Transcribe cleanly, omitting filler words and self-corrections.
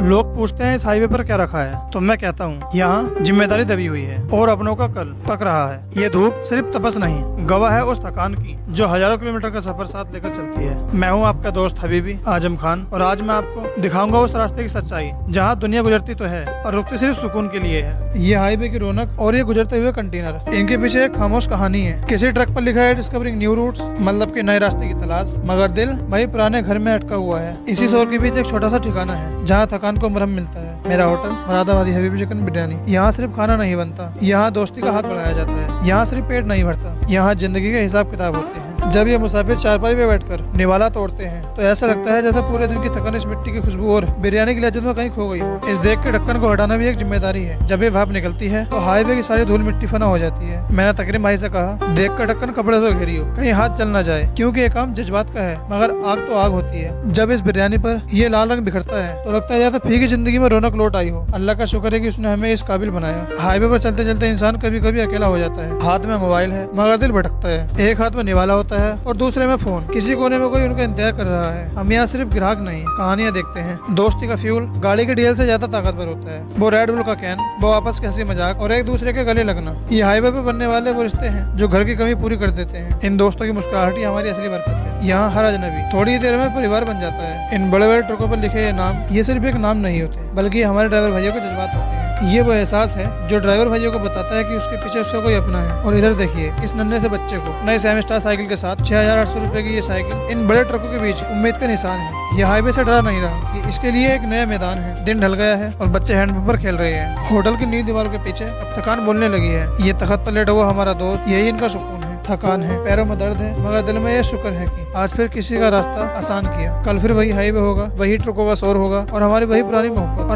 लोग पूछते हैं इस हाईवे पर क्या रखा है, तो मैं कहता हूँ यहाँ जिम्मेदारी दबी हुई है और अपनों का कल पक रहा है। ये धूप सिर्फ तपस नहीं, गवाह है उस थकान की जो हजारों किलोमीटर का सफर साथ लेकर चलती है। मैं हूँ आपका दोस्त हबीबी आजम खान और आज मैं आपको दिखाऊंगा उस रास्ते की सच्चाई जहाँ दुनिया गुजरती तो है और रुकती सिर्फ सुकून के लिए है। ये हाईवे की रौनक और ये गुजरते हुए कंटेनर, इनके पीछे एक खामोश कहानी है। किसी ट्रक पर लिखा है डिस्कवरिंग न्यू रूट्स, मतलब के नए रास्ते की तलाश, मगर दिल वही पुराने घर में अटका हुआ है। इसी शोर के बीच एक छोटा सा ठिकाना है जहाँ थकान को मरहम मिलता है। मेरा होटल मुरादाबादी हबीबी चिकन बिरयानी। यहाँ सिर्फ खाना नहीं बनता, यहाँ दोस्ती का हाथ बढ़ाया जाता है। यहाँ सिर्फ पेट नहीं भरता, यहाँ जिंदगी के हिसाब किताब होते हैं। जब ये मुसाफिर चारपाई पे बैठकर निवाला तोड़ते हैं तो ऐसा लगता है जैसे पूरे दिन की थकान इस मिट्टी की खुशबू और बिरयानी की लज्जत में कहीं खो गई हो। इस देख के ढक्कन को हटाना भी एक जिम्मेदारी है। जब ये भाप निकलती है तो हाईवे की सारी धूल मिट्टी फना हो जाती है। मैंने तकरीम भाई से कहा, देख कर ढक्कन कपड़े से घेरी हो, कहीं हाथ जल ना जाए, क्योंकि ये काम जज्बात का है, मगर आग तो आग होती है। जब इस बिरयानी पर ये लाल रंग बिखरता है तो लगता है जैसे फीकी जिंदगी में रौनक लौट आई हो। अल्लाह का शुक्र है कि उसने हमें इस काबिल बनाया। हाईवे पर चलते चलते इंसान कभी कभी अकेला हो जाता है। हाथ में मोबाइल है मगर दिल भटकता है। एक हाथ में निवाला होता है और दूसरे में फोन। किसी कोने में कोई उनका इंतजार कर रहा है। हम यहाँ सिर्फ ग्राहक नहीं, कहानियाँ देखते हैं। दोस्ती का फ्यूल गाड़ी के डीजल से ज्यादा ताकतवर होता है। वो रेड बुल का कैन, वो आपस के हंसी मजाक और एक दूसरे के गले लगना, ये हाईवे पे बनने वाले वो रिश्ते हैं जो घर की कमी पूरी कर देते हैं। इन दोस्तों की मुस्कुराहट ही हमारी असली बरकत है। यहाँ हर अजनबी थोड़ी देर में परिवार बन जाता है। इन बड़े बड़े ट्रकों पर लिखे ये नाम, ये सिर्फ एक नाम नहीं होते, बल्कि हमारे ड्राइवर भाइयों के जज्बात होते हैं। ये वो एहसास है जो ड्राइवर भाइयों को बताता है कि उसके पीछे उसका कोई अपना है। और इधर देखिए इस नन्हे से बच्चे को नए सेमी स्टार साइकिल के साथ 6800 रुपए की ये साइकिल इन बड़े ट्रकों के बीच उम्मीद का निशान है। ये हाईवे से डरा नहीं रहा, ये इसके लिए एक नया मैदान है। दिन ढल गया है और बच्चे हैंडपंप पर खेल रहे हैं। होटल की नीली दीवारों के पीछे अब थकान बोलने लगी है। ये तख्त पर लेटा हुआ हमारा दोस्त, यही इनका सुकून है। थकान है, पैरों में दर्द है, मगर दिल में ये शुक्र है कि आज फिर किसी का रास्ता आसान किया। कल फिर वही हाईवे होगा, वही ट्रकों का शोर होगा और हमारी वही पुरानी मोहब्बत।